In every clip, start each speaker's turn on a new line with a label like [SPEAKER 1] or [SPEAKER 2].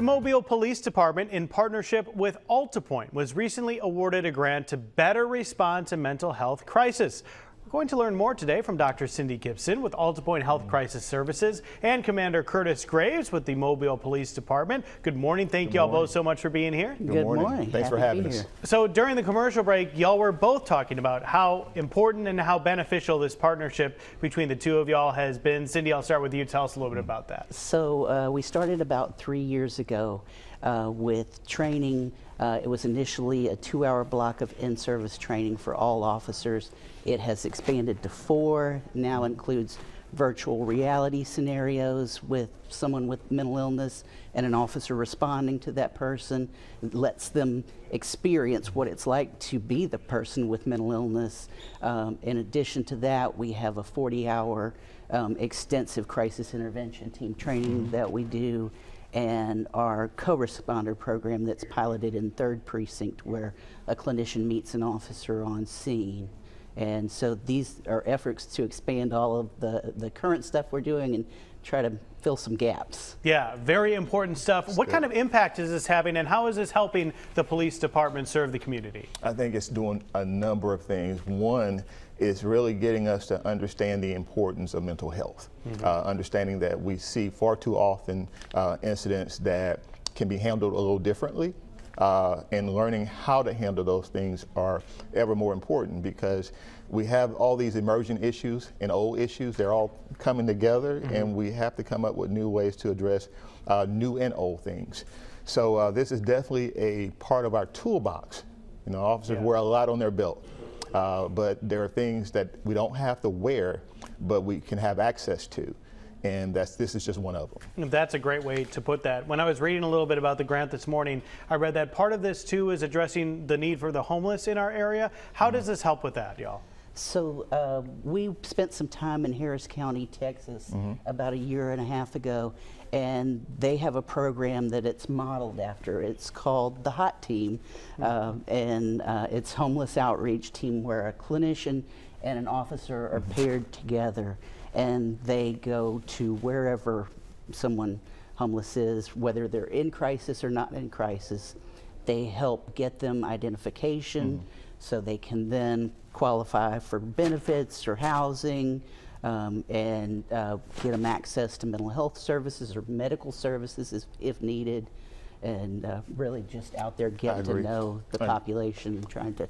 [SPEAKER 1] The Mobile Police Department, in partnership with AltaPointe, was recently awarded a grant to better respond to mental health crisis. We're going to learn more today from Dr. Cindy Gibson with AltaPointe Health Crisis Services and Commander Curtis Graves with the Mobile Police Department. Good morning. Thank you all both so much for being here.
[SPEAKER 2] Good morning.
[SPEAKER 3] Thanks for having us.
[SPEAKER 1] So during the commercial break, y'all were both talking about how important and how beneficial this partnership between the two of y'all has been. Cindy, I'll start with you. Tell us a little bit about that.
[SPEAKER 2] So we started about 3 years ago with training. It was initially a 2-hour block of in-service training for all officers. It has expanded to 4, now includes virtual reality scenarios with someone with mental illness and an officer responding to that person. It lets them experience what it's like to be the person with mental illness. In addition to that, we have a 40-hour extensive crisis intervention team training that we do, and our co-responder program that's piloted in 3rd Precinct, where a clinician meets an officer on scene. And so these are efforts to expand all of the current stuff we're doing and try to fill some gaps.
[SPEAKER 1] Yeah, very important stuff. What kind of impact is this having, and how is this helping the police department serve the community?
[SPEAKER 3] I think it's doing a number of things. One is really getting us to understand the importance of mental health, understanding that we see far too often incidents that can be handled a little differently. And learning how to handle those things are ever more important, because we have all these emerging issues and old issues. They're all coming together, and we have to come up with new ways to address new and old things. So this is definitely a part of our toolbox. You know, officers wear a lot on their belt, but there are things that we don't have to wear, but we can have access to. And this is just one of them.
[SPEAKER 1] That's a great way to put that. When I was reading a little bit about the grant this morning, I read that part of this too is addressing the need for the homeless in our area. How does this help with that, y'all?
[SPEAKER 2] So we spent some time in Harris County, Texas, about 1.5 years ago, and they have a program that it's modeled after. It's called the HOT Team, and it's homeless outreach team, where a clinician and an officer are paired together, and they go to wherever someone homeless is, whether they're in crisis or not in crisis. They help get them identification so they can then qualify for benefits or housing, and get them access to mental health services or medical services if needed, and really just out there getting to know the population and trying to.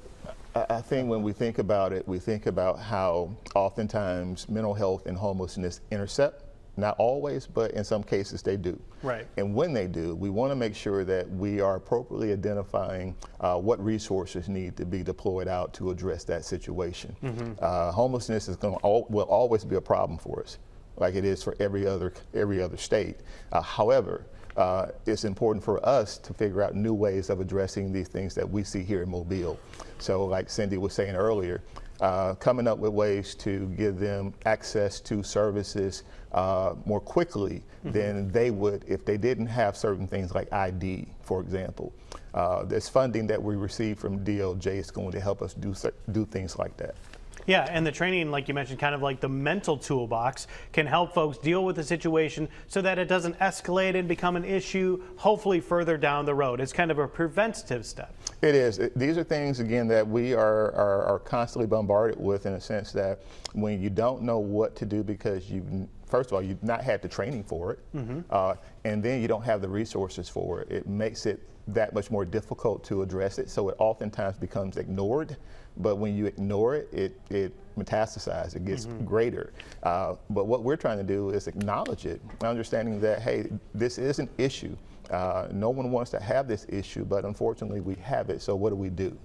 [SPEAKER 3] I think when we think about it, we think about how oftentimes mental health and homelessness intercept. Not always, but in some cases they do.
[SPEAKER 1] Right.
[SPEAKER 3] And when they do, we want to make sure that we are appropriately identifying what resources need to be deployed out to address that situation. Homelessness will always be a problem for us, like it is for every other state. However, it's important for us to figure out new ways of addressing these things that we see here in Mobile. So like Cindy was saying earlier, coming up with ways to give them access to services more quickly than they would if they didn't have certain things like ID, for example. There's funding that we receive from DOJ is going to help us do things like that.
[SPEAKER 1] Yeah, and the training, like you mentioned, kind of like the mental toolbox, can help folks deal with the situation so that it doesn't escalate and become an issue, hopefully further down the road. It's kind of a preventative step.
[SPEAKER 3] It is. These are things, again, that we are constantly bombarded with, in a sense that when you don't know what to do because first of all, you've not had the training for it, and then you don't have the resources for it, it makes it that much more difficult to address it, so it oftentimes becomes ignored. But when you ignore it, it metastasizes, it gets greater. But what we're trying to do is acknowledge it, understanding that, hey, this is an issue. No one wants to have this issue, but unfortunately we have it, so what do we do?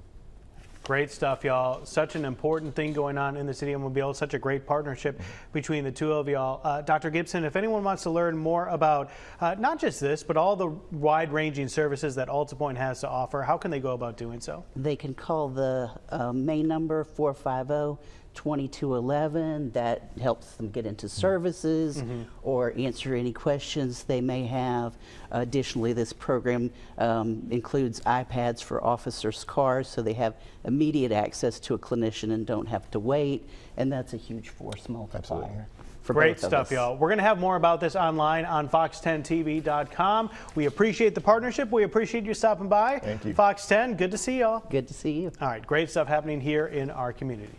[SPEAKER 1] Great stuff, y'all. Such an important thing going on in the city of Mobile. Such a great partnership between the two of y'all. Dr. Gibson, if anyone wants to learn more about not just this, but all the wide-ranging services that AltaPointe has to offer, how can they go about doing so?
[SPEAKER 2] They can call the main number, 450-2211. That helps them get into services or answer any questions they may have. Additionally, this program includes iPads for officers' cars, so they have immediate access to a clinician and don't have to wait, and that's a huge force multiplier. for
[SPEAKER 1] Great
[SPEAKER 2] both of
[SPEAKER 1] stuff,
[SPEAKER 2] us.
[SPEAKER 1] y'all. We're going to have more about this online on fox10tv.com. We appreciate the partnership. We appreciate you stopping by.
[SPEAKER 3] Thank you.
[SPEAKER 1] Fox 10, good to see y'all.
[SPEAKER 2] Good to see you.
[SPEAKER 1] All right, great stuff happening here in our community.